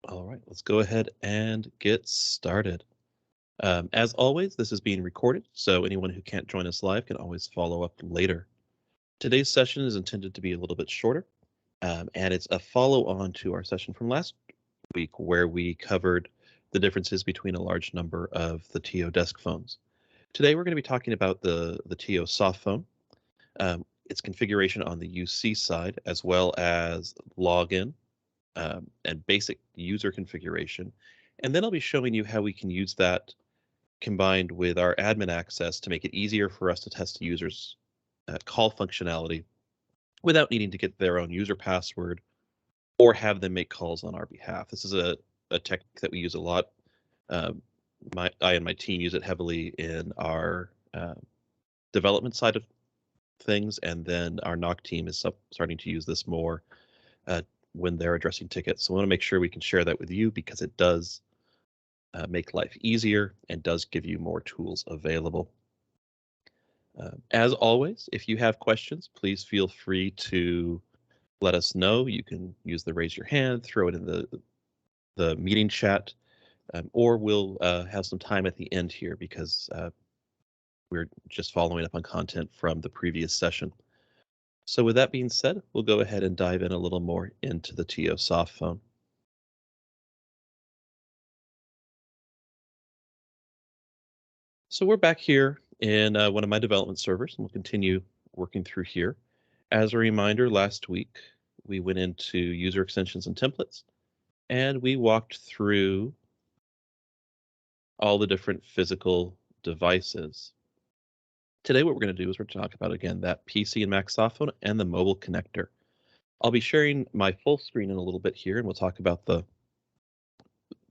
All right, let's go ahead and get started. As always, this is being recorded, so anyone who can't join us live can always follow up later. Today's session is intended to be a little bit shorter, and it's a follow-on to our session from last week where we covered the differences between a large number of the Teo desk phones. Today, we're going to be talking about the Teo Softphone, its configuration on the UC side, as well as login and basic user configuration. And then I'll be showing you how we can use that combined with our admin access to make it easier for us to test users' call functionality without needing to get their own user password or have them make calls on our behalf. This is a technique that we use a lot. I and my team use it heavily in our development side of things, and then our NOC team is starting to use this more when they're addressing tickets. So I want to make sure we can share that with you because it does make life easier and does give you more tools available. As always, if you have questions, please feel free to let us know. You can use the raise your hand, throw it in the meeting chat, or we'll have some time at the end here because we're just following up on content from the previous session. So with that being said, we'll go ahead and dive in a little more into the Teo Softphone. So we're back here in one of my development servers, and we'll continue working through here. As a reminder, last week we went into user extensions and templates, and we walked through all the different physical devices. Today, what we're going to do is we're going to talk about, again, that PC and Mac softphone and the mobile connector. I'll be sharing my full screen in a little bit here, and we'll talk about the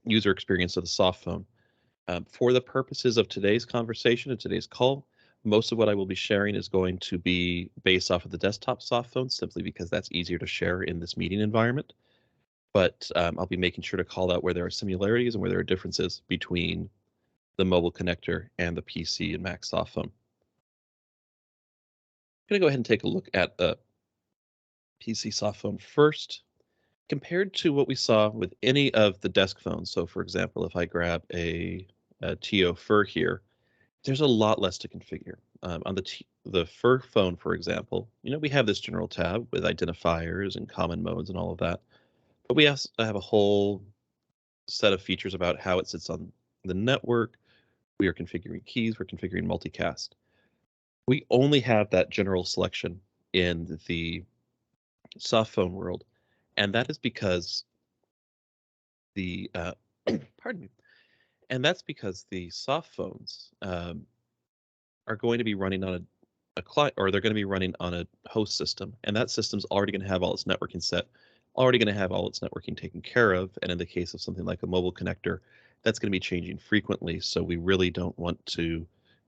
user experience of the softphone. For the purposes of today's conversation and today's call, most of what I will be sharing is going to be based off of the desktop softphone, simply because that's easier to share in this meeting environment. But I'll be making sure to call out where there are similarities and where there are differences between the mobile connector and the PC and Mac softphone. I'm going to go ahead and take a look at the PC softphone first. Compared to what we saw with any of the desk phones, so for example, if I grab a Teo Fur here, there's a lot less to configure. On the Fur phone, for example, we have this general tab with identifiers and common modes and all of that, but we also have a whole set of features about how it sits on the network. We are configuring keys, we're configuring multicast. We only have that general selection in the softphone world, and that is because the pardon me, and that's because the soft phones are going to be running on a client, or they're going to be running on a host system, and that system's already going to have all its networking set, already going to have all its networking taken care of. And in the case of something like a mobile connector, that's going to be changing frequently. So we really don't want to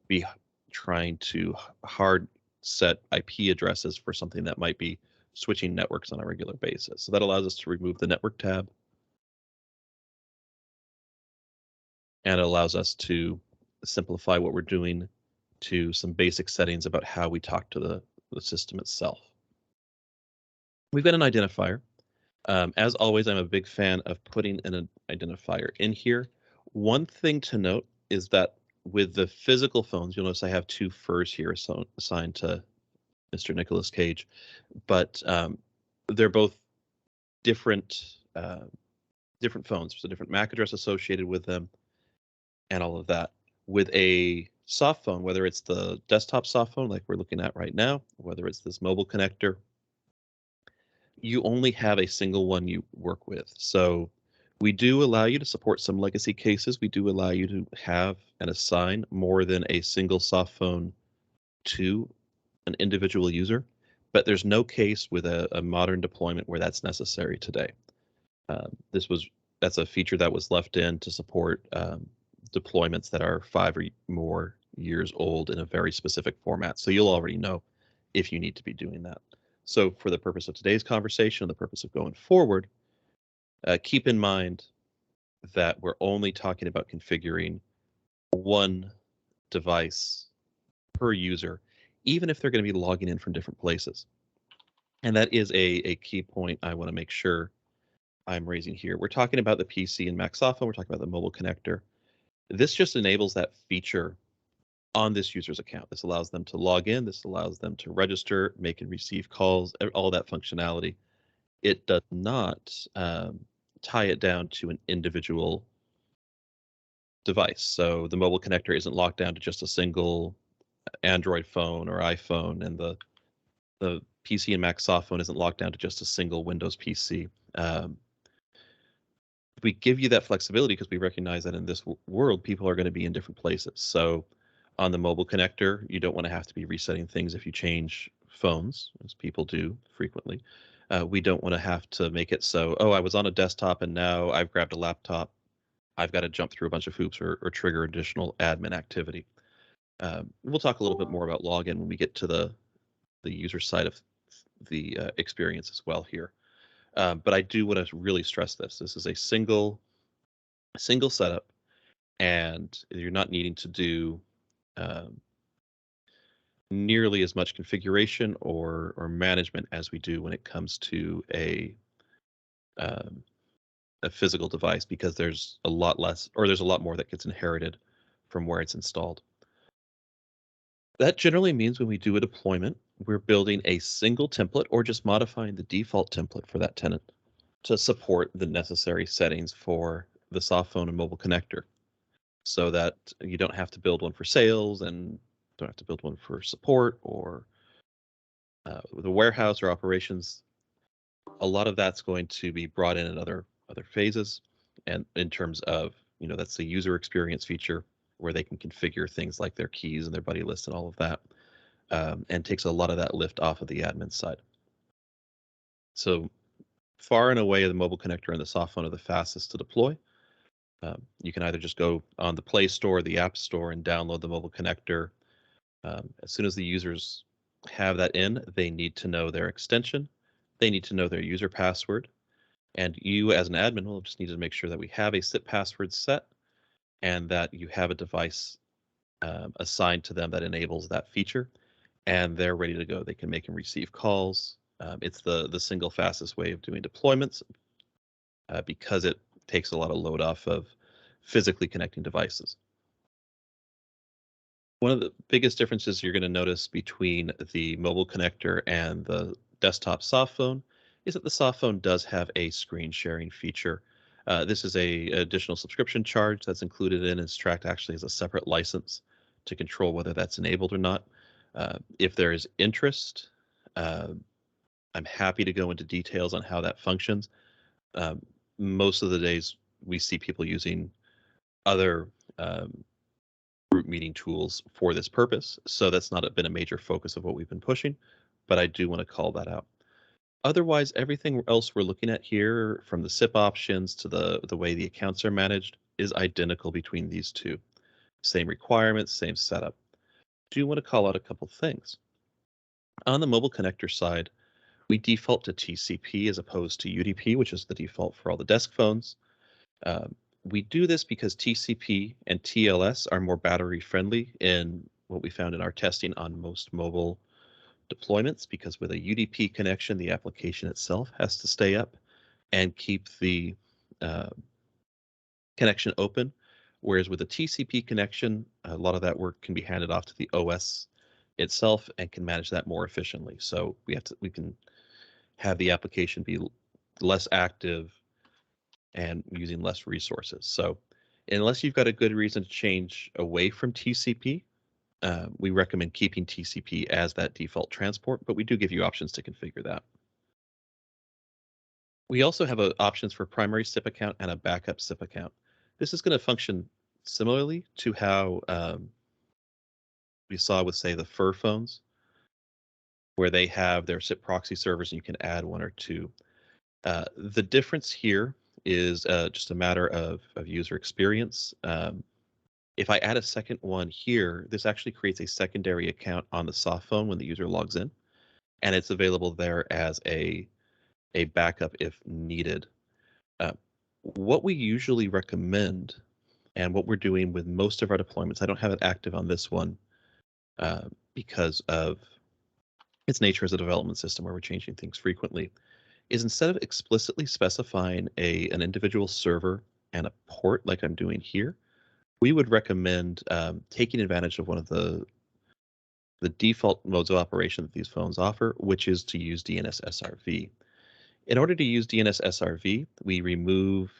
be trying to hard set IP addresses for something that might be switching networks on a regular basis. So that allows us to remove the network tab, and it allows us to simplify what we're doing to some basic settings about how we talk to the system itself. We've got an identifier. As always, I'm a big fan of putting an identifier in here. One thing to note is that with the physical phones, you'll notice I have two furs here assigned to Mr. Nicolas Cage, but they're both different different phones. There's a different MAC address associated with them and all of that. With a soft phone, whether it's the desktop soft phone like we're looking at right now, whether it's this mobile connector, you only have a single one you work with. So we do allow you to support some legacy cases. We do allow you to have and assign more than a single soft phone to an individual user, but there's no case with a modern deployment where that's necessary today. That's a feature that was left in to support deployments that are 5 or more years old in a very specific format. So you'll already know if you need to be doing that. So for the purpose of today's conversation and the purpose of going forward, keep in mind that we're only talking about configuring one device per user, even if they're going to be logging in from different places. And that is a key point I want to make sure I'm raising here. We're talking about the PC and Mac softphone. We're talking about the mobile connector. This just enables that feature on this user's account. This allows them to log in. This allows them to register, make and receive calls, all that functionality. It does not tie it down to an individual device. So the mobile connector isn't locked down to just a single Android phone or iPhone, and the PC and Mac softphone isn't locked down to just a single Windows PC. We give you that flexibility because we recognize that in this world, people are going to be in different places. So on the mobile connector, you don't want to have to be resetting things if you change phones, as people do frequently. We don't want to have to make it so, oh, I was on a desktop and now I've grabbed a laptop. I've got to jump through a bunch of hoops or trigger additional admin activity. We'll talk a little bit more about login when we get to the user side of the experience as well here. But I do want to really stress this. This is a single setup, and you're not needing to do um, nearly as much configuration or management as we do when it comes to um, a physical device, because there's a lot less, or there's a lot more that gets inherited from where it's installed. That generally means when we do a deployment, we're building a single template or just modifying the default template for that tenant to support the necessary settings for the softphone and mobile connector, so that you don't have to build one for sales and don't have to build one for support or the warehouse or operations. A lot of that's going to be brought in other phases, and in terms of, that's the user experience feature where they can configure things like their keys and their buddy list and all of that, and takes a lot of that lift off of the admin side. So far and away, the mobile connector and the softphone are the fastest to deploy. You can either just go on the Play Store, the App Store, and download the mobile connector. As soon as the users have that in, they need to know their extension. They need to know their user password. And you, as an admin, will just need to make sure that we have a SIP password set and that you have a device assigned to them that enables that feature, and they're ready to go. They can make and receive calls. It's the single fastest way of doing deployments because it takes a lot of load off of physically connecting devices. One of the biggest differences you're going to notice between the mobile connector and the desktop softphone is that the softphone does have a screen sharing feature. This is a additional subscription charge that's included in. It's tracked actually as a separate license to control whether that's enabled or not. If there is interest, I'm happy to go into details on how that functions. Most of the days we see people using other group meeting tools for this purpose, so that's not been a major focus of what we've been pushing, but I do want to call that out. Otherwise, everything else we're looking at here, from the SIP options to the way the accounts are managed, is identical between these two. Same requirements, same setup. Do want to call out a couple things. On the mobile connector side, we default to TCP as opposed to UDP, which is the default for all the desk phones. We do this because TCP and TLS are more battery friendly in what we found in our testing on most mobile deployments, because with a UDP connection, the application itself has to stay up and keep the connection open. Whereas with a TCP connection, a lot of that work can be handed off to the OS itself and can manage that more efficiently. So we can have the application be less active and using less resources. So unless you've got a good reason to change away from TCP, we recommend keeping TCP as that default transport, but we do give you options to configure that. We also have options for primary SIP account and a backup SIP account. This is going to function similarly to how we saw with, say, the Fur phones, where they have their SIP proxy servers and you can add one or two. The difference here is just a matter of user experience. If I add a second one here, this actually creates a secondary account on the softphone when the user logs in, and it's available there as a backup if needed. What we usually recommend, and what we're doing with most of our deployments, I don't have it active on this one because of its nature as a development system where we're changing things frequently, is instead of explicitly specifying an individual server and a port like I'm doing here, we would recommend taking advantage of one of the default modes of operation that these phones offer, which is to use DNS SRV. In order to use DNS SRV, we remove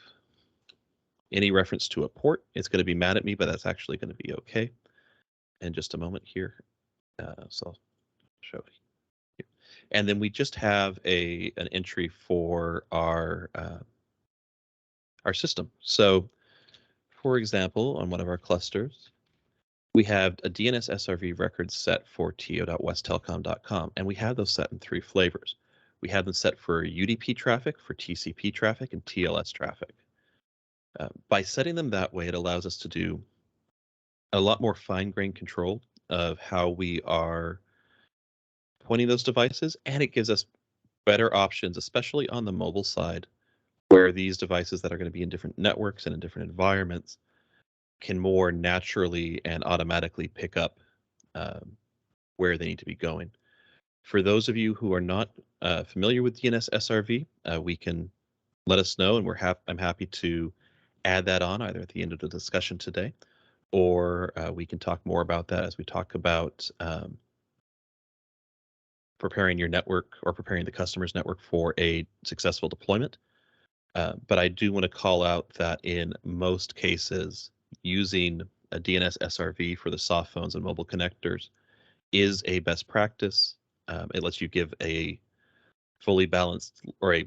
any reference to a port. It's going to be mad at me, but that's actually going to be okay. In just a moment here, so I'll show you. And then we just have an entry for our system. So, for example, on one of our clusters, we have a DNS SRV record set for teo.westtelecom.com, and we have those set in 3 flavors. We have them set for UDP traffic, for TCP traffic, and TLS traffic. By setting them that way, it allows us to do a lot more fine-grained control of how we are pointing those devices, and it gives us better options, especially on the mobile side, where these devices that are going to be in different networks and in different environments can more naturally and automatically pick up where they need to be going. For those of you who are not familiar with DNS SRV, we can let us know, and I'm happy to add that on either at the end of the discussion today, or we can talk more about that as we talk about preparing your network or preparing the customer's network for a successful deployment. But I do want to call out that in most cases, using a DNS SRV for the soft phones and mobile connectors is a best practice. It lets you give a fully balanced or a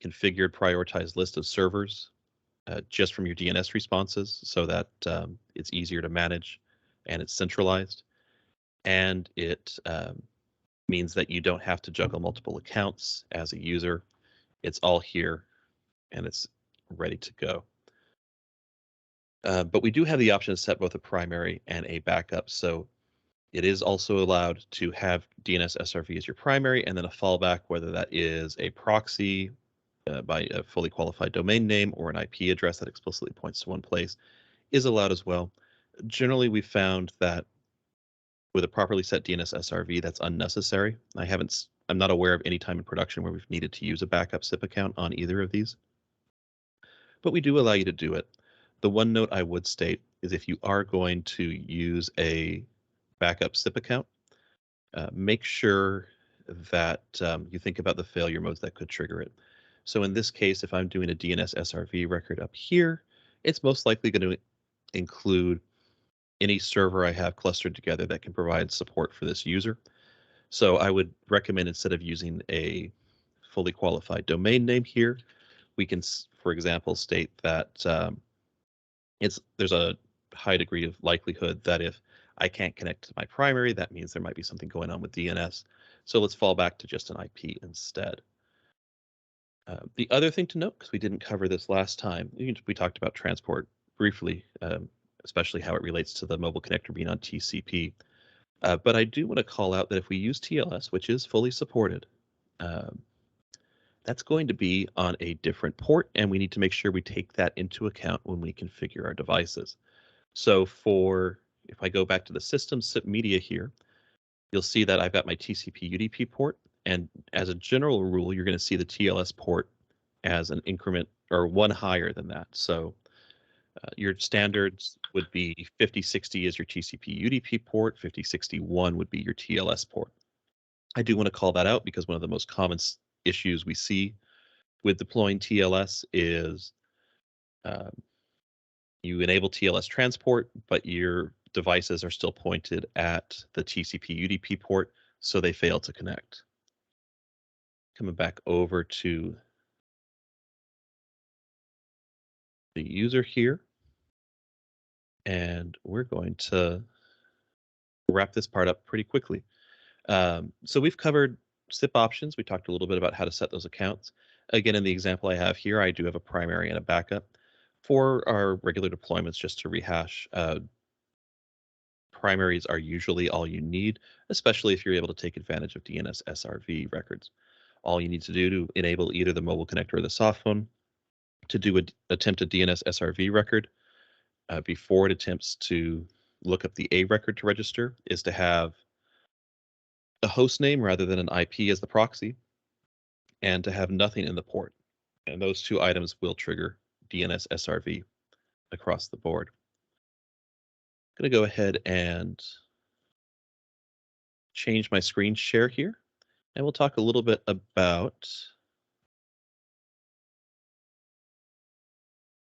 configured prioritized list of servers just from your DNS responses so that it's easier to manage and it's centralized. And it means that you don't have to juggle multiple accounts as a user. It's all here and it's ready to go. But we do have the option to set both a primary and a backup. So it is also allowed to have DNS SRV as your primary and then a fallback, whether that is a proxy by a fully qualified domain name or an IP address that explicitly points to one place, is allowed as well. Generally, we've found that with a properly set DNS SRV, that's unnecessary. I'm not aware of any time in production where we've needed to use a backup SIP account on either of these. But we do allow you to do it. The one note I would state is if you are going to use a backup SIP account, make sure that you think about the failure modes that could trigger it. So in this case, if I'm doing a DNS SRV record up here, it's most likely going to include any server I have clustered together that can provide support for this user. So I would recommend instead of using a fully qualified domain name here, we can, for example, state that there's a high degree of likelihood that if I can't connect to my primary, that means there might be something going on with DNS. So let's fall back to just an IP instead. The other thing to note, because we didn't cover this last time, we talked about transport briefly, especially how it relates to the mobile connector being on TCP. But I do want to call out that if we use TLS, which is fully supported, that's going to be on a different port, and we need to make sure we take that into account when we configure our devices. So if I go back to the system SIP media here, you'll see that I've got my TCP UDP port, and as a general rule, you're going to see the TLS port as an increment or one higher than that. So your standards would be 5060 is your TCP UDP port, 5061 would be your TLS port. I do want to call that out because one of the most common issues we see with deploying TLS is you enable TLS transport, but your devices are still pointed at the TCP UDP port, so they fail to connect. Coming back over to the user here, and we're going to wrap this part up pretty quickly. So we've covered SIP options. We talked a little bit about how to set those accounts. Again, in the example I have here, I do have a primary and a backup. For our regular deployments, just to rehash, primaries are usually all you need, especially if you're able to take advantage of DNS SRV records. All you need to do to enable either the mobile connector or the soft phone to do attempt a DNS SRV record before it attempts to look up the A record to register is to have a host name rather than an IP as the proxy. and to have nothing in the port. And those two items will trigger DNS SRV across the board. I'm going to go ahead and change my screen share here, and we'll talk a little bit about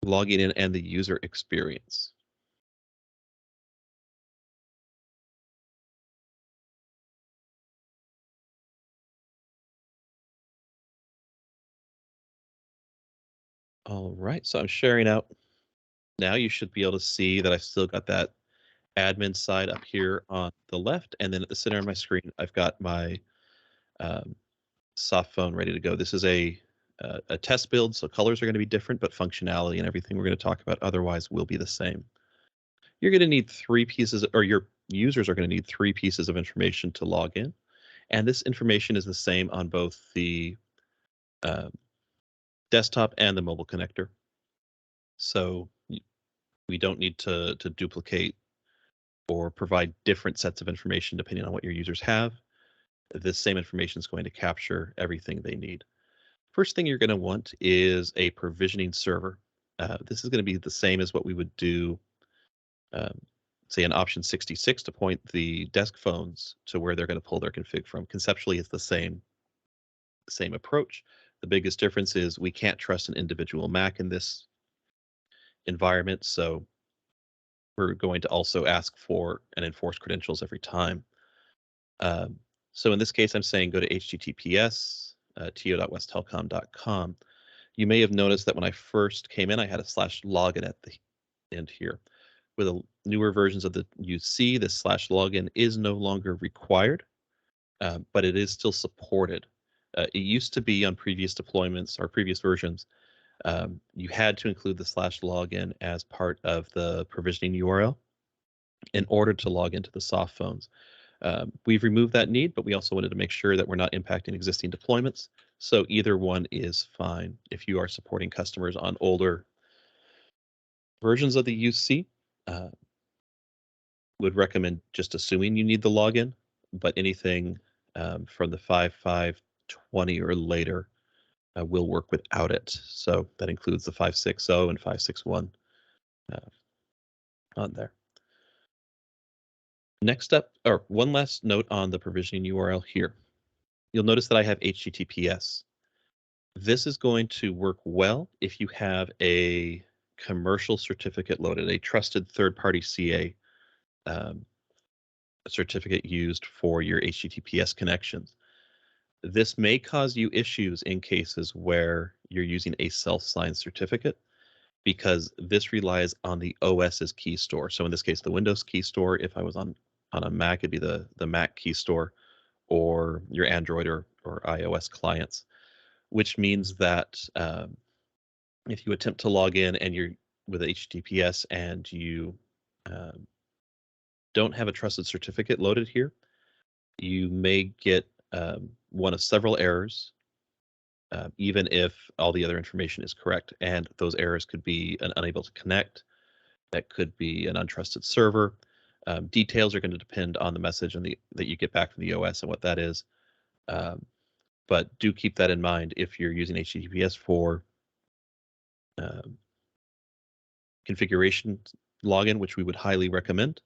logging in and the user experience. All right, so I'm sharing out. Now you should be able to see that I've still got that admin side up here on the left, and then at the center of my screen, I've got my um, soft phone ready to go. This is a test build, so colors are going to be different, but functionality and everything we're going to talk about otherwise will be the same. You're going to need three pieces, or your users are going to need three pieces of information to log in, and this information is the same on both the uh, desktop and the mobile connector. So we don't need to duplicate or provide different sets of information depending on what your users have. This same information is going to capture everything they need. First thing you're going to want is a provisioning server. This is going to be the same as what we would do, um, say, in option 66 to point the desk phones to where they're going to pull their config from. Conceptually, it's the same approach. The biggest difference is we can't trust an individual Mac in this environment, so we're going to also ask for and enforce credentials every time. Um, so in this case, I'm saying go to https teo.westtelcom.com. You may have noticed that when I first came in, I had a /login at the end here. With the newer versions of the UC, this /login is no longer required, but it is still supported. It used to be on previous deployments or previous versions, you had to include the /login as part of the provisioning URL in order to log into the soft phones. We've removed that need, but we also wanted to make sure that we're not impacting existing deployments. So either one is fine if you are supporting customers on older versions of the UC. Would recommend just assuming you need the login, but anything from the 5.5.20 or later will work without it. So that includes the 5.6.0 and 5.6.1 on there. Next up, or one last note on the provisioning URL here. You'll notice that I have HTTPS. This is going to work well if you have a commercial certificate loaded, a trusted third-party CA certificate used for your HTTPS connections. This may cause you issues in cases where you're using a self-signed certificate because this relies on the OS's key store. So in this case, the Windows key store. If I was on a Mac, it'd be the Mac key store, or your Android or iOS clients, which means that if you attempt to log in and you're with HTTPS and you don't have a trusted certificate loaded here, you may get one of several errors, even if all the other information is correct. And those errors could be an unable to connect, that could be an untrusted server. Details are going to depend on the message and that you get back from the OS and what that is. But do keep that in mind if you're using HTTPS for configuration login, which we would highly recommend.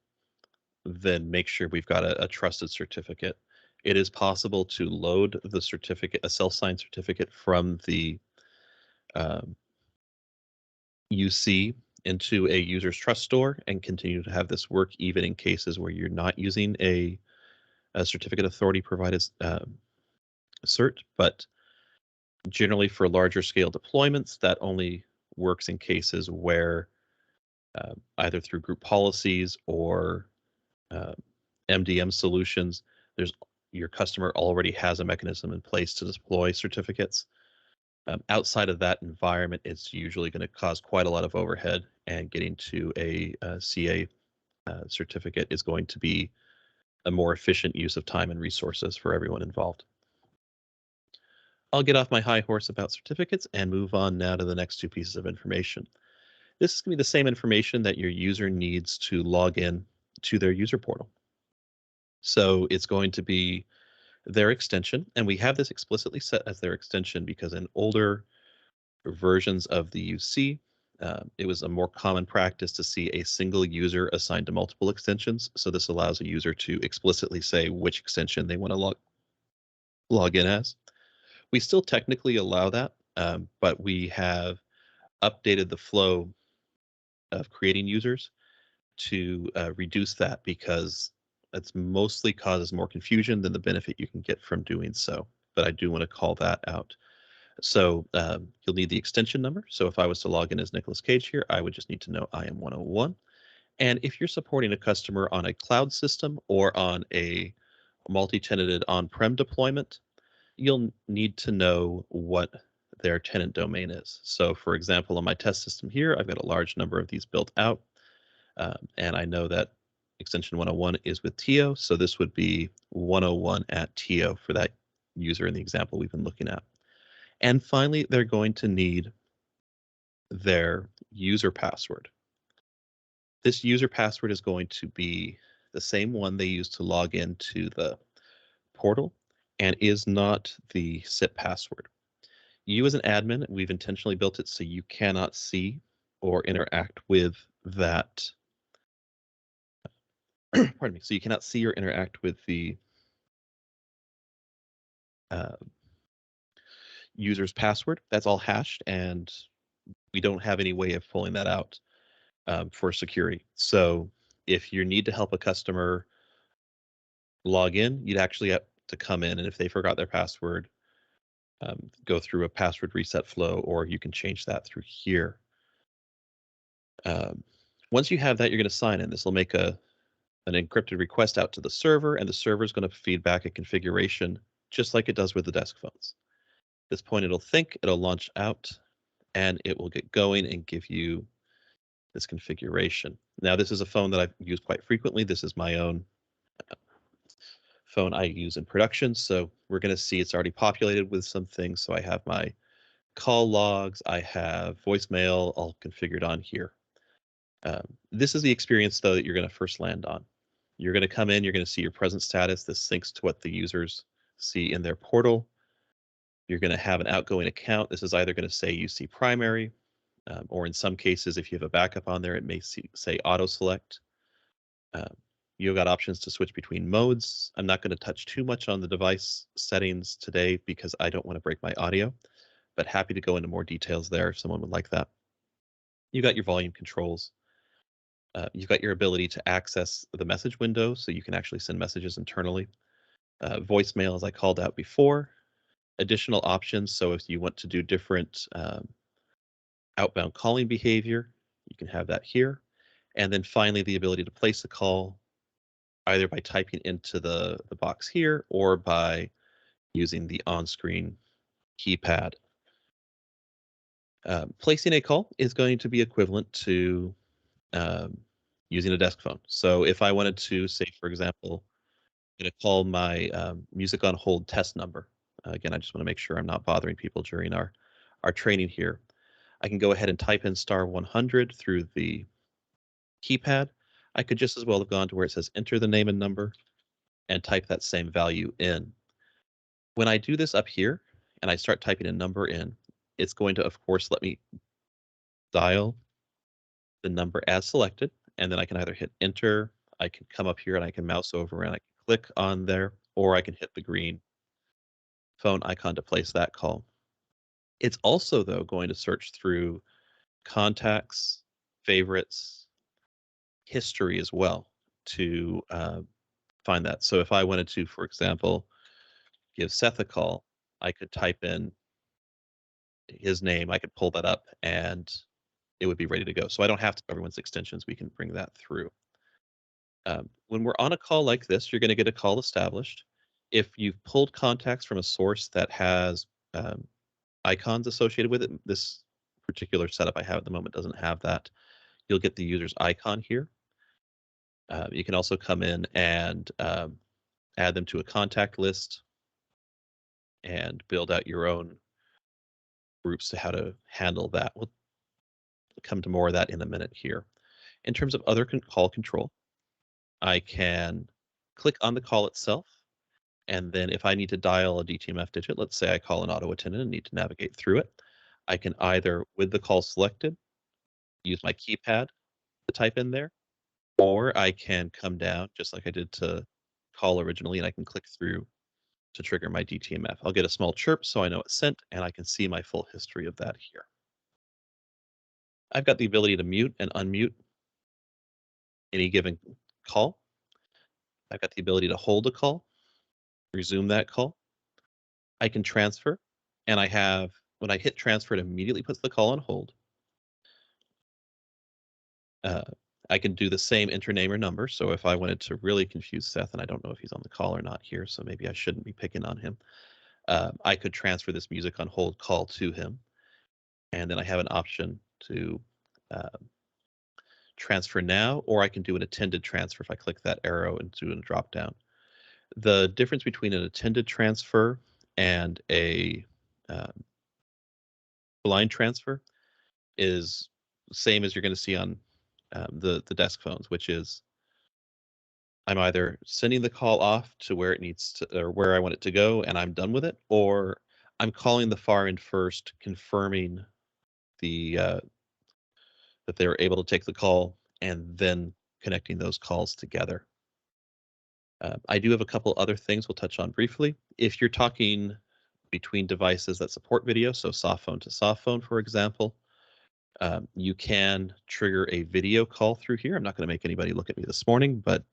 Then make sure we've got a trusted certificate. It is possible to load the certificate, a self-signed certificate from the UC into a user's trust store and continue to have this work even in cases where you're not using a certificate authority provided cert. But generally for larger scale deployments, that only works in cases where either through group policies or MDM solutions, your customer already has a mechanism in place to deploy certificates. Outside of that environment, it's usually going to cause quite a lot of overhead, and getting to a CA certificate is going to be a more efficient use of time and resources for everyone involved. I'll get off my high horse about certificates and move on now to the next two pieces of information. This is going to be the same information that your user needs to log in to their user portal. So it's going to be their extension, and we have this explicitly set as their extension because in older versions of the UC, it was a more common practice to see a single user assigned to multiple extensions. So this allows a user to explicitly say which extension they want to log in as. We still technically allow that, but we have updated the flow of creating users to reduce that because that's mostly causes more confusion than the benefit you can get from doing so. But I do want to call that out. So you'll need the extension number. So if I was to log in as Nicolas Cage here, I would just need to know IM101. And if you're supporting a customer on a cloud system or on a multi-tenanted on-prem deployment, you'll need to know what their tenant domain is. So for example, on my test system here, I've got a large number of these built out. And I know that extension 101 is with Teo. So this would be 101 at Teo for that user in the example we've been looking at. And finally, they're going to need their user password. This user password is going to be the same one they use to log into the portal and is not the SIP password. You as an admin, we've intentionally built it so you cannot see or interact with that. Pardon me. So you cannot see or interact with the uh, user's password. That's all hashed, and we don't have any way of pulling that out for security. So if you need to help a customer log in, you'd actually have to come in, and if they forgot their password, go through a password reset flow, or you can change that through here. Once you have that, you're going to sign in. This will make an encrypted request out to the server, and the server is going to feed back a configuration just like it does with the desk phones. At this point, it'll think, it'll launch out, and it will get going and give you this configuration. Now, this is a phone that I've used quite frequently. This is my own phone I use in production. So we're going to see it's already populated with some things. So I have my call logs, I have voicemail all configured on here. This is the experience, though, that you're going to first land on. You're going to come in, you're going to see your present status. This syncs to what the users see in their portal. You're going to have an outgoing account. This is either going to say UC primary, or in some cases, if you have a backup on there, it may say auto select. You've got options to switch between modes. I'm not going to touch too much on the device settings today because I don't want to break my audio, but happy to go into more details there if someone would like that. You got your volume controls. You've got your ability to access the message window so you can actually send messages internally. Voicemail, as I called out before. Additional options, so if you want to do different outbound calling behavior, you can have that here. And then finally, the ability to place a call either by typing into the box here or by using the on-screen keypad. Placing a call is going to be equivalent to using a desk phone. So if I wanted to say, for example, I'm going to call my music on hold test number. Again, I just want to make sure I'm not bothering people during our training here. I can go ahead and type in *100 through the keypad. I could just as well have gone to where it says enter the name and number and type that same value in. When I do this up here and I start typing a number in, it's going to, of course, let me dial the number as selected, and then I can either hit enter, I can come up here and I can mouse over and I can click on there, or I can hit the green phone icon to place that call. It's also, though, going to search through contacts, favorites, history as well to find that. So if I wanted to, for example, give Seth a call, I could type in his name, I could pull that up, and it would be ready to go. So I don't have to everyone's extensions. We can bring that through. When we're on a call like this, you're going to get a call established. If you've pulled contacts from a source that has icons associated with it, this particular setup I have at the moment doesn't have that. You'll get the user's icon here. You can also come in and add them to a contact list and build out your own groups to how to handle that. We'll come to more of that in a minute here. In terms of other call control, I can click on the call itself And then if I need to dial a DTMF digit, let's say I call an auto attendant and need to navigate through it, I can either, with the call selected, use my keypad to type in there, or I can come down just like I did to call originally, and I can click through to trigger my DTMF. I'll get a small chirp so I know it's sent, and I can see my full history of that here. I've got the ability to mute and unmute any given call. I've got the ability to hold a call, resume that call. I can transfer, and I have, when I hit transfer, it immediately puts the call on hold. Uh, I can do the same enter name or number. So if I wanted to really confuse Seth, and I don't know if he's on the call or not here, so maybe I shouldn't be picking on him, I could transfer this music on hold call to him. And then I have an option to uh, transfer now, or I can do an attended transfer if I click that arrow and do a drop down. The difference between an attended transfer and a blind transfer is same as you're going to see on the desk phones, which is I'm either sending the call off to where it needs to, or where I want it to go, and I'm done with it, or I'm calling the far end first, confirming the that they were able to take the call, and then connecting those calls together. I do have a couple other things we'll touch on briefly. If you're talking between devices that support video, so soft phone to soft phone, for example, you can trigger a video call through here. I'm not going to make anybody look at me this morning, but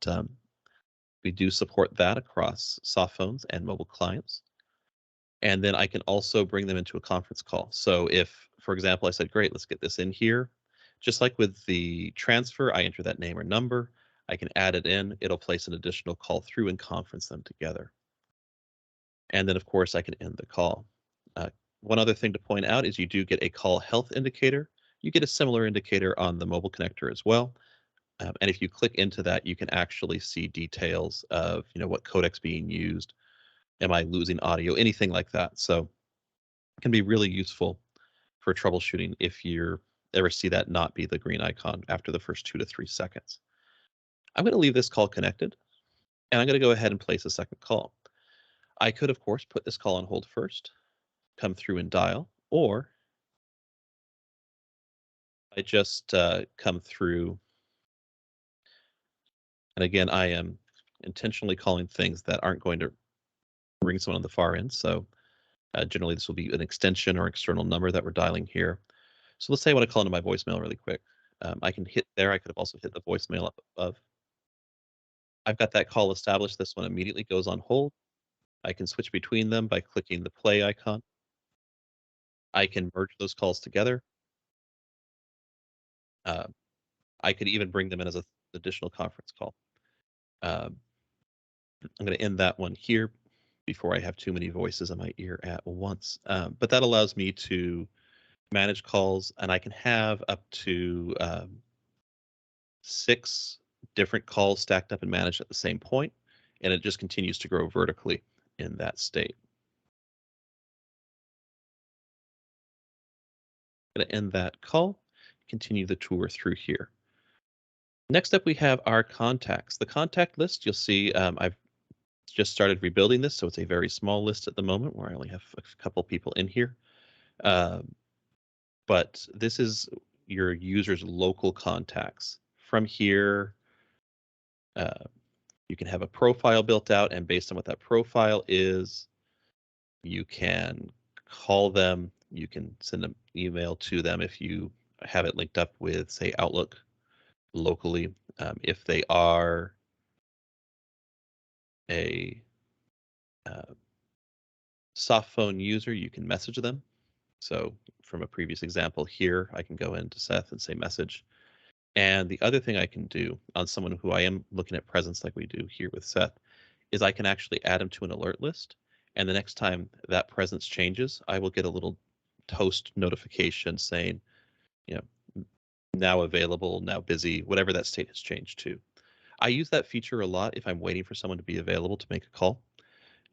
we do support that across soft phones and mobile clients. And then I can also bring them into a conference call. So if, for example, I said, great, let's get this in here. Just like with the transfer, I enter that name or number. I can add it in. It'll place an additional call through and conference them together. And then, of course, I can end the call. One other thing to point out is you do get a call health indicator. You get a similar indicator on the mobile connector as well. And if you click into that, you can actually see details of, what codec's being used. Am I losing audio? Anything like that. So it can be really useful for troubleshooting if you ever see that not be the green icon after the first 2 to 3 seconds. I'm going to leave this call connected, and I'm going to go ahead and place a second call. I could, of course, put this call on hold first, come through and dial, or I just come through. And again, I am intentionally calling things that aren't going to ring someone on the far end. So generally, this will be an extension or external number that we're dialing here. So let's say I want to call into my voicemail really quick. I can hit there. I could have also hit the voicemail up above. I've got that call established. This one immediately goes on hold. I can switch between them by clicking the play icon. I can merge those calls together. I could even bring them in as an additional conference call. I'm going to end that one here before I have too many voices in my ear at once. But that allows me to manage calls, and I can have up to 6 different calls stacked up and managed at the same point, and it just continues to grow vertically in that state. I'm going to end that call, continue the tour through here. Next up, we have our contacts. The contact list, you'll see I've just started rebuilding this, so it's a very small list at the moment where I only have a couple people in here. But this is your user's local contacts. From here, you can have a profile built out, and based on what that profile is, you can call them. You can send an email to them if you have it linked up with, say, Outlook locally. If they are a soft phone user, you can message them. So from a previous example here, I can go into Seth and say message. And the other thing I can do on someone who I am looking at presence like we do here with Seth is I can actually add them to an alert list. And the next time that presence changes, I will get a little toast notification saying, now available, now busy, whatever that state has changed to. I use that feature a lot if I'm waiting for someone to be available to make a call.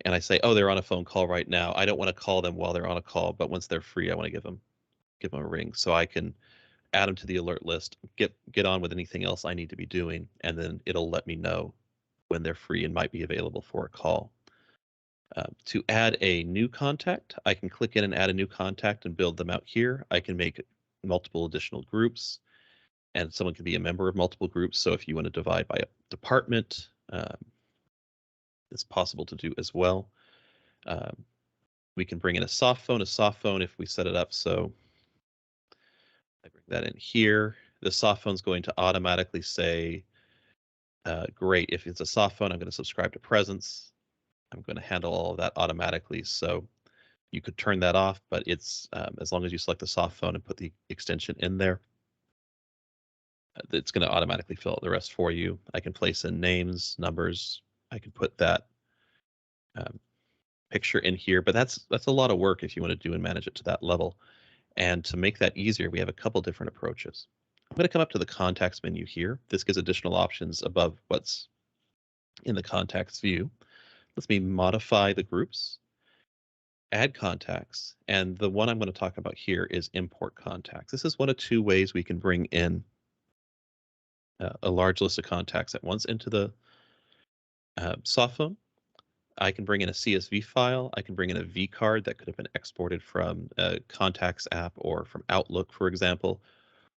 And I say, oh, they're on a phone call right now. I don't want to call them while they're on a call, but once they're free, I want to give them a ring. So I can add them to the alert list, get on with anything else I need to be doing, and then it'll let me know when they're free and might be available for a call. To add a new contact, I can click in and add a new contact and build them out here. I can make multiple additional groups, and someone can be a member of multiple groups. So if you want to divide by a department, it's possible to do as well. We can bring in a soft phone. A soft phone, if we set it up so I bring that in here, the soft phone is going to automatically say, great, if it's a soft phone, I'm going to subscribe to presence. I'm going to handle all of that automatically. So you could turn that off, but it's as long as you select the soft phone and put the extension in there, it's going to automatically fill out the rest for you. I can place in names, numbers. I can put that picture in here, but that's a lot of work if you want to do and manage it to that level. And to make that easier, we have a couple different approaches. I'm going to come up to the contacts menu here. This gives additional options above what's in the contacts view. Let me modify the groups, add contacts, and the one I'm going to talk about here is import contacts. This is one of two ways we can bring in a large list of contacts at once into the soft phone. I can bring in a CSV file. I can bring in a V card that could have been exported from a contacts app or from Outlook, for example,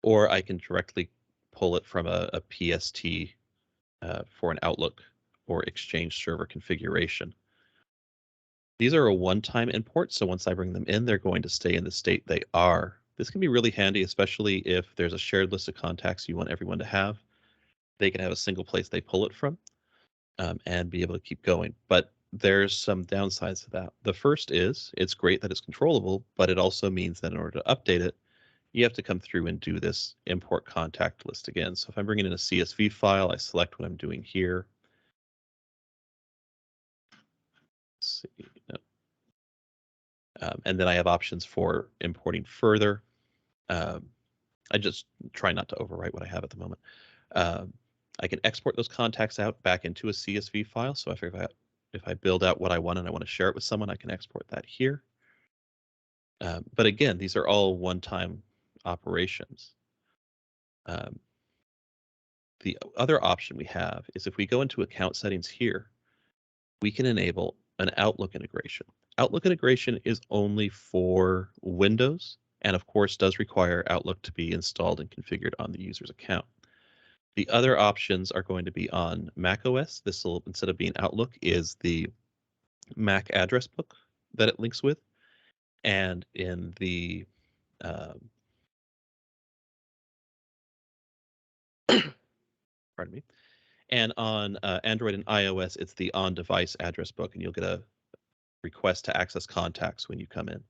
or I can directly pull it from a PST for an Outlook or Exchange server configuration. These are a one-time import, so once I bring them in, they're going to stay in the state they are. This can be really handy, especially if there's a shared list of contacts you want everyone to have. They can have a single place they pull it from and be able to keep going. But there's some downsides to that. The first is it's great that it's controllable, but it also means that in order to update it, you have to come through and do this import contact list again. So if I'm bringing in a CSV file, I select what I'm doing here. Let's see. No. And then I have options for importing further. I just try not to overwrite what I have at the moment. I can export those contacts out back into a CSV file. So if I build out what I want and I want to share it with someone, I can export that here. But again, these are all one-time operations. The other option we have is if we go into account settings here, we can enable an Outlook integration. Outlook integration is only for Windows, and of course does require Outlook to be installed and configured on the user's account. The other options are going to be on Mac OS. This will, instead of being Outlook, is the Mac address book that it links with. And in the pardon me. And on Android and iOS, it's the on-device address book, and you'll get a request to access contacts when you come in.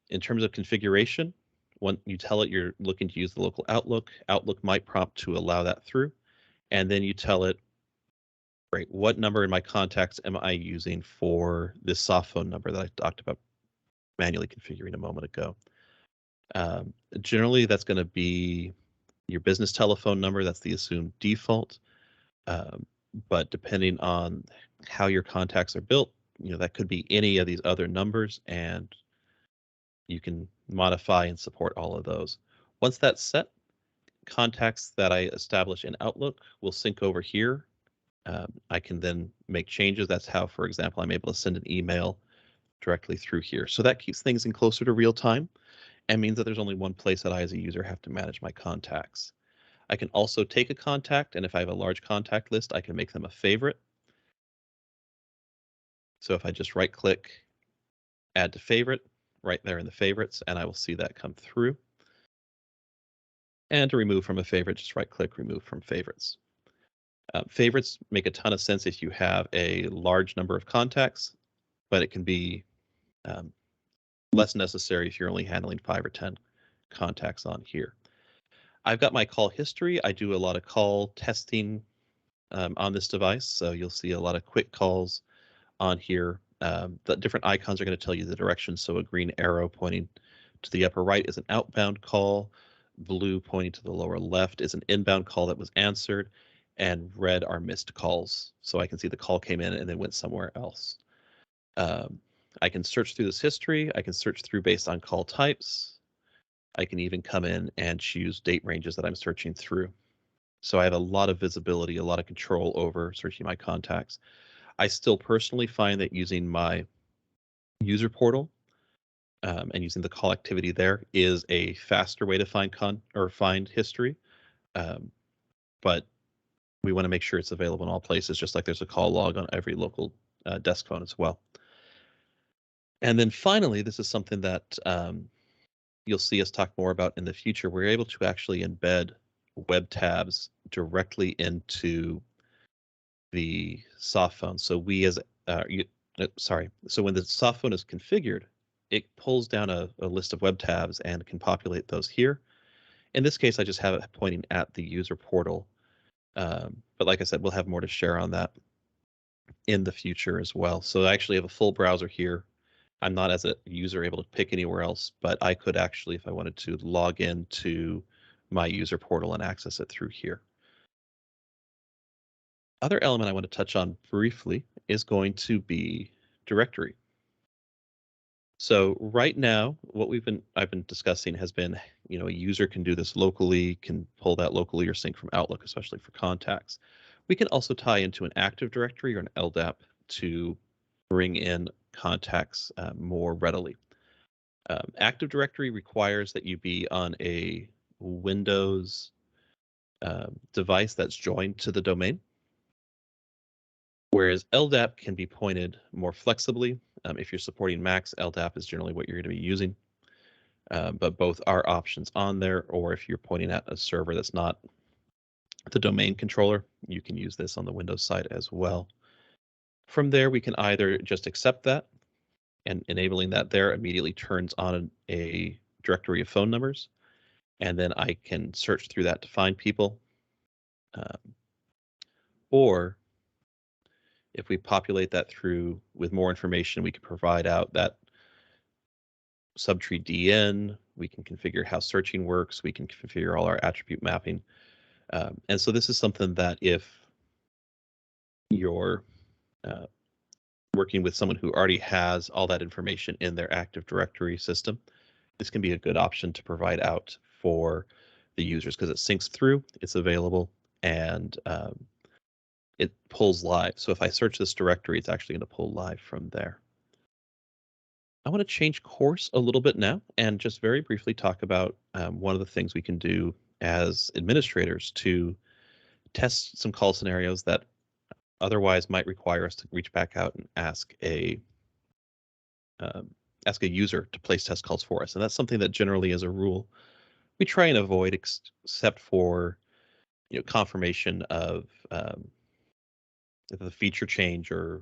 In terms of configuration, when you tell it you're looking to use the local Outlook, Outlook might prompt to allow that through, and then you tell it, right, what number in my contacts am I using for this soft phone number that I talked about manually configuring a moment ago. Generally, that's going to be your business telephone number. That's the assumed default. But depending on how your contacts are built, that could be any of these other numbers, and you can modify and support all of those. Once that's set, contacts that I establish in Outlook will sync over here. I can then make changes. That's how, for example, I'm able to send an email directly through here. So that keeps things in closer to real time and means that there's only one place that I as a user have to manage my contacts. I can also take a contact, and if I have a large contact list, I can make them a favorite. So if I just right click, add to favorite, right there in the favorites, and I will see that come through. And to remove from a favorite, just right click, remove from favorites. Favorites make a ton of sense if you have a large number of contacts, but it can be less necessary if you're only handling 5 or 10 contacts on here. I've got my call history. I do a lot of call testing on this device, so you'll see a lot of quick calls on here. The different icons are going to tell you the direction. So a green arrow pointing to the upper right is an outbound call. Blue pointing to the lower left is an inbound call that was answered, and red are missed calls. So I can see the call came in and then went somewhere else. I can search through this history. I can search through based on call types. I can even come in and choose date ranges that I'm searching through. So I have a lot of visibility, a lot of control over searching my contacts. I still personally find that using my user portal and using the call activity there is a faster way to find history. Um, but we want to make sure it's available in all places, just like there's a call log on every local desk phone as well. And then finally, this is something that you'll see us talk more about in the future. We're able to actually embed web tabs directly into the soft phone. So we as so when the soft phone is configured, it pulls down a list of web tabs and can populate those here. In this case, I just have it pointing at the user portal. But like I said, we'll have more to share on that in the future as well. So I actually have a full browser here. I'm not, as a user, able to pick anywhere else, but I could actually, if I wanted to, log into my user portal and access it through here. Other element I want to touch on briefly is going to be directory. So right now, what I've been discussing has been, a user can do this locally, can pull that locally or sync from Outlook, especially for contacts. We can also tie into an Active Directory or an LDAP to bring in contacts more readily. Active Directory requires that you be on a Windows device that's joined to the domain, whereas LDAP can be pointed more flexibly. If you're supporting Macs, LDAP is generally what you're going to be using, but both are options on there, or if you're pointing at a server that's not the domain controller, you can use this on the Windows side as well. From there, we can either just accept that, and enabling that there immediately turns on a directory of phone numbers, and then I can search through that to find people. Or if we populate that through with more information, we can provide out that subtree DN, we can configure how searching works, we can configure all our attribute mapping. And so this is something that if you're working with someone who already has all that information in their Active Directory system, this can be a good option to provide out for the users because it syncs through, it's available, and it pulls live. So if I search this directory, it's actually going to pull live from there. I want to change course a little bit now and just very briefly talk about one of the things we can do as administrators to test some call scenarios that otherwise might require us to reach back out and ask a user to place test calls for us. And that's something that generally, as a rule, we try and avoid, except for confirmation of the feature change or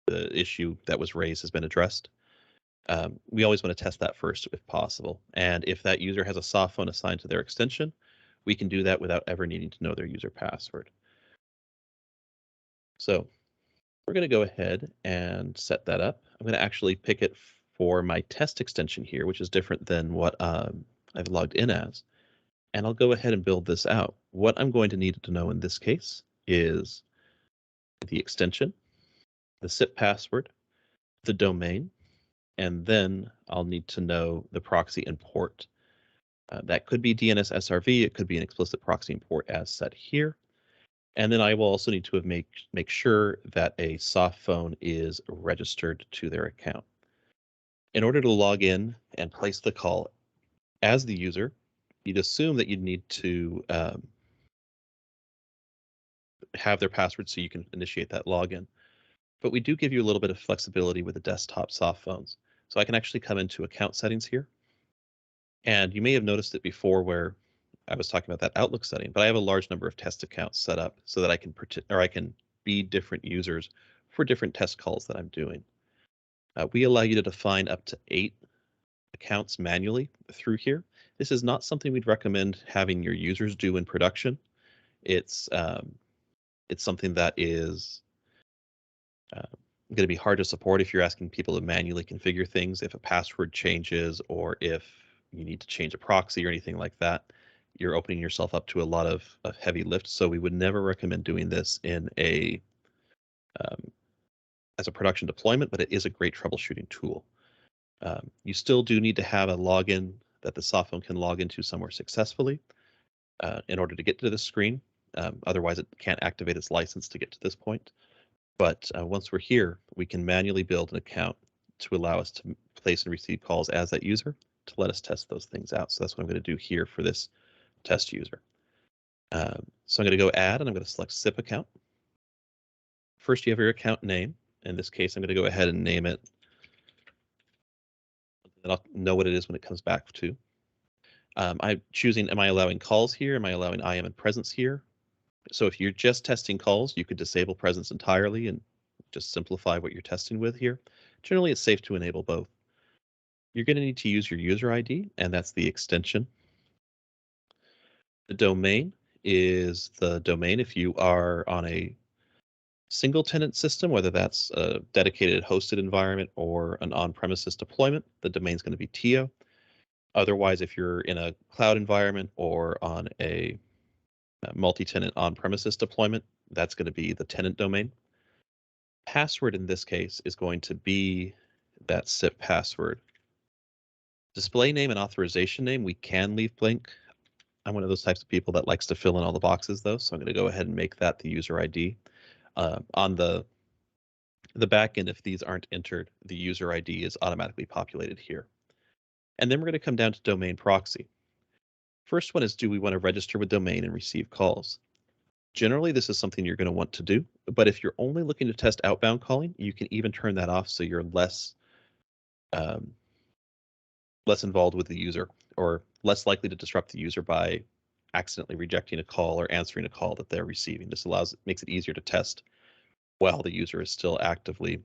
the issue that was raised has been addressed. We always want to test that first if possible. And if that user has a soft phone assigned to their extension, we can do that without ever needing to know their user password. So we're going to go ahead and set that up. I'm going to actually pick it for my test extension here, which is different than what I've logged in as. And I'll go ahead and build this out. What I'm going to need to know in this case is the extension, the SIP password, the domain, and then I'll need to know the proxy and port. That could be DNS SRV, it could be an explicit proxy and port as set here. And then I will also need to make sure that a soft phone is registered to their account. In order to log in and place the call as the user, you'd assume that you'd need to have their password so you can initiate that login. But we do give you a little bit of flexibility with the desktop soft phones. So I can actually come into account settings here. And you may have noticed it before where I was talking about that Outlook setting, but I have a large number of test accounts set up so that I can be different users for different test calls that I'm doing. We allow you to define up to 8 accounts manually through here. This is not something we'd recommend having your users do in production. It's something that is going to be hard to support if you're asking people to manually configure things, if a password changes or if you need to change a proxy or anything like that. You're opening yourself up to a lot of heavy lift. So we would never recommend doing this in as a production deployment, but it is a great troubleshooting tool. You still do need to have a login that the softphone can log into somewhere successfully in order to get to this screen. Otherwise, it can't activate its license to get to this point. But once we're here, we can manually build an account to allow us to place and receive calls as that user to let us test those things out. So that's what I'm going to do here for this test user. So I'm going to go add, and I'm going to select SIP account. First, you have your account name. In this case, I'm going to go ahead and name it, and I'll know what it is when it comes back to. I'm choosing, am I allowing calls here? Am I allowing IM and presence here? So if you're just testing calls, you could disable presence entirely and just simplify what you're testing with here. Generally, it's safe to enable both. You're going to need to use your user ID, and that's the extension. The domain is the domain if you are on a single tenant system, whether that's a dedicated hosted environment or an on-premises deployment, the domain is going to be Teo. Otherwise, if you're in a cloud environment or on a multi-tenant on-premises deployment, that's going to be the tenant domain. Password in this case is going to be that SIP password. Display name and authorization name, we can leave blank. I'm one of those types of people that likes to fill in all the boxes though, so I'm going to go ahead and make that the user ID. On the back end, if these aren't entered, the user ID is automatically populated here. And then we're going to come down to domain proxy. First one is, do we want to register with domain and receive calls? Generally, this is something you're going to want to do, but if you're only looking to test outbound calling, you can even turn that off so you're less involved with the user or less likely to disrupt the user by accidentally rejecting a call or answering a call that they're receiving. This makes it easier to test while the user is still actively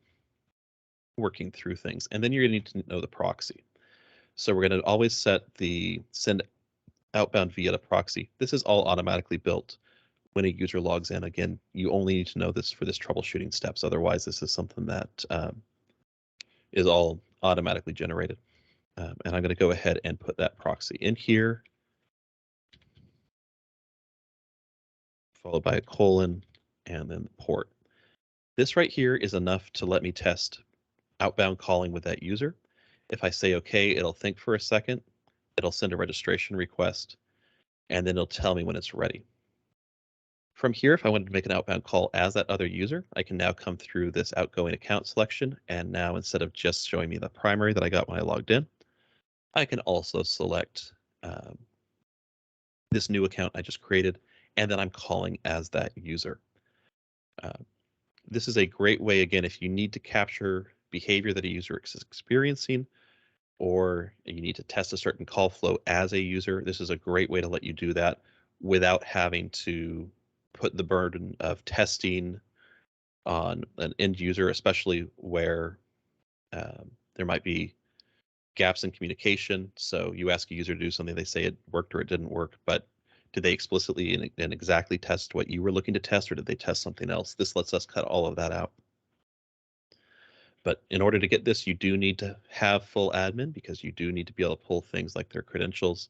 working through things. And then you're going to need to know the proxy. So we're going to always set the send outbound via the proxy. This is all automatically built when a user logs in. Again, you only need to know this for this troubleshooting steps. Otherwise, this is something that is all automatically generated. And I'm going to go ahead and put that proxy in here, followed by a colon, and then the port. This right here is enough to let me test outbound calling with that user. If I say OK, it'll think for a second, it'll send a registration request, and then it'll tell me when it's ready. From here, if I wanted to make an outbound call as that other user, I can now come through this outgoing account selection, and now instead of just showing me the primary that I got when I logged in, I can also select this new account I just created, and then I'm calling as that user. This is a great way, again, if you need to capture behavior that a user is experiencing, or you need to test a certain call flow as a user, this is a great way to let you do that without having to put the burden of testing on an end user, especially where there might be gaps in communication. So you ask a user to do something, they say it worked or it didn't work, but did they explicitly and exactly test what you were looking to test, or did they test something else? This lets us cut all of that out. But in order to get this, you do need to have full admin, because you do need to be able to pull things like their credentials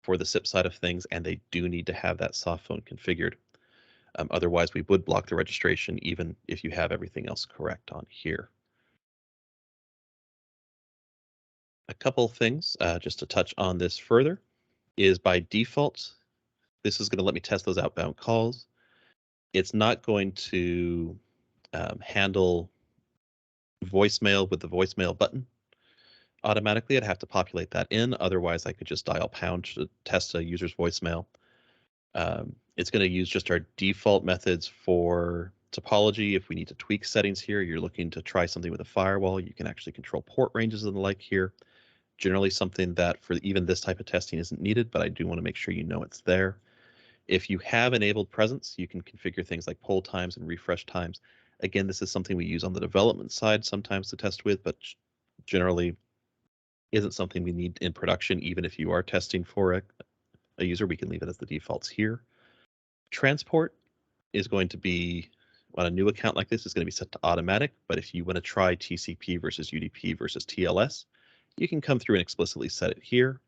for the SIP side of things, and they do need to have that soft phone configured. Otherwise, we would block the registration even if you have everything else correct on here. A couple things just to touch on this further is, by default, this is going to let me test those outbound calls. It's not going to handle voicemail with the voicemail button automatically. I'd have to populate that in. Otherwise, I could just dial pound to test a user's voicemail. It's going to use just our default methods for topology. If we need to tweak settings here, you're looking to try something with a firewall, you can actually control port ranges and the like here. Generally something that for even this type of testing isn't needed, but I do want to make sure you know it's there. If you have enabled presence, you can configure things like poll times and refresh times. Again, this is something we use on the development side sometimes to test with, but generally isn't something we need in production. Even if you are testing for a user, we can leave it as the defaults here. Transport is going to be, on a new account like this, is going to be set to automatic, but if you want to try TCP versus UDP versus TLS, you can come through and explicitly set it here.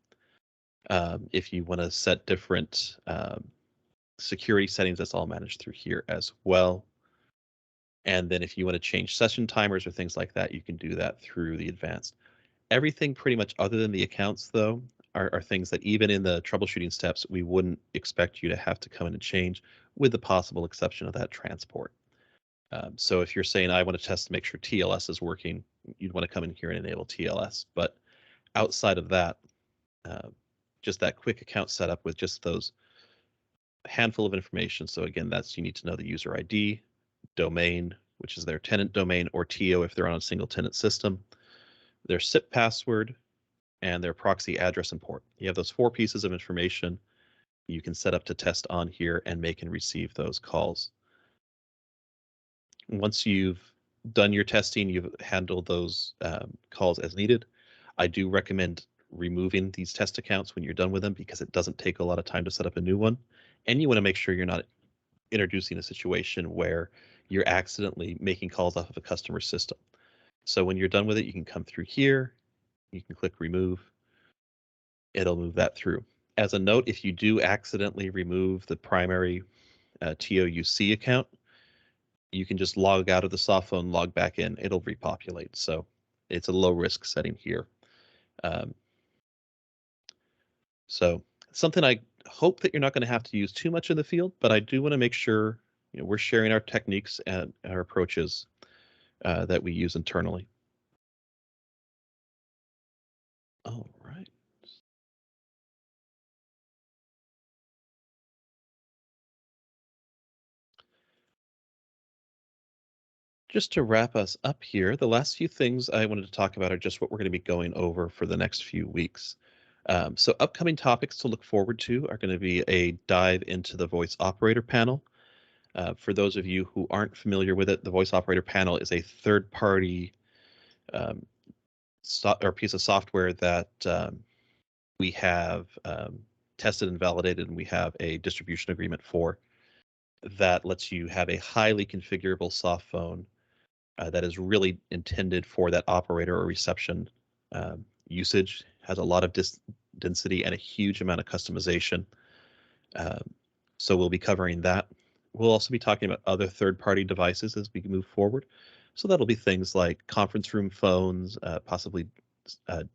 If you want to set different security settings, that's all managed through here as well. And then if you want to change session timers or things like that, you can do that through the advanced. Everything pretty much other than the accounts, though, are things that even in the troubleshooting steps, we wouldn't expect you to have to come in and change, with the possible exception of that transport. So if you're saying, I want to test to make sure TLS is working, you'd want to come in here and enable TLS. But outside of that, uh, just that quick account setup with just those handful of information. So again, that's you need to know the user ID, domain, which is their tenant domain, or TO if they're on a single tenant system, their SIP password, and their proxy address and port. You have those 4 pieces of information you can set up to test on here and make and receive those calls. Once you've done your testing, you've handled those calls as needed. I do recommend removing these test accounts when you're done with them because it doesn't take a lot of time to set up a new one. And you want to make sure you're not introducing a situation where you're accidentally making calls off of a customer system. So when you're done with it, you can come through here, you can click remove, it'll move that through. As a note, if you do accidentally remove the primary TOUC account, you can just log out of the soft phone, log back in, it'll repopulate. So it's a low risk setting here. Um, so something I hope that you're not going to have to use too much in the field, but I do want to make sure we're sharing our techniques and our approaches that we use internally. All right. Just to wrap us up here, the last few things I wanted to talk about are just what we're going to be going over for the next few weeks. So upcoming topics to look forward to are going to be a dive into the voice operator panel. For those of you who aren't familiar with it, the voice operator panel is a third-party um, or piece of software that we have tested and validated, and we have a distribution agreement for that lets you have a highly configurable soft phone that is really intended for that operator or reception usage, has a lot of density and a huge amount of customization. So we'll be covering that. We'll also be talking about other third-party devices as we move forward. So that'll be things like conference room phones, possibly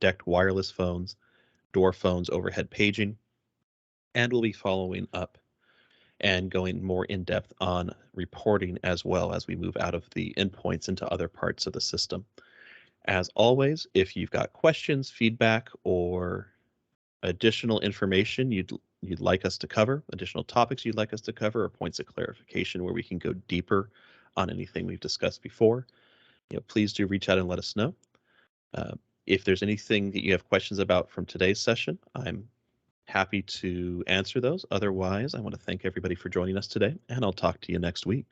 decked wireless phones, door phones, overhead paging, and we'll be following up and going more in depth on reporting as well as we move out of the endpoints into other parts of the system. As always, if you've got questions, feedback, or additional information you'd like us to cover, additional topics you'd like us to cover, or points of clarification where we can go deeper on anything we've discussed before, please do reach out and let us know. If there's anything that you have questions about from today's session, I'm happy to answer those. Otherwise, I want to thank everybody for joining us today, and I'll talk to you next week.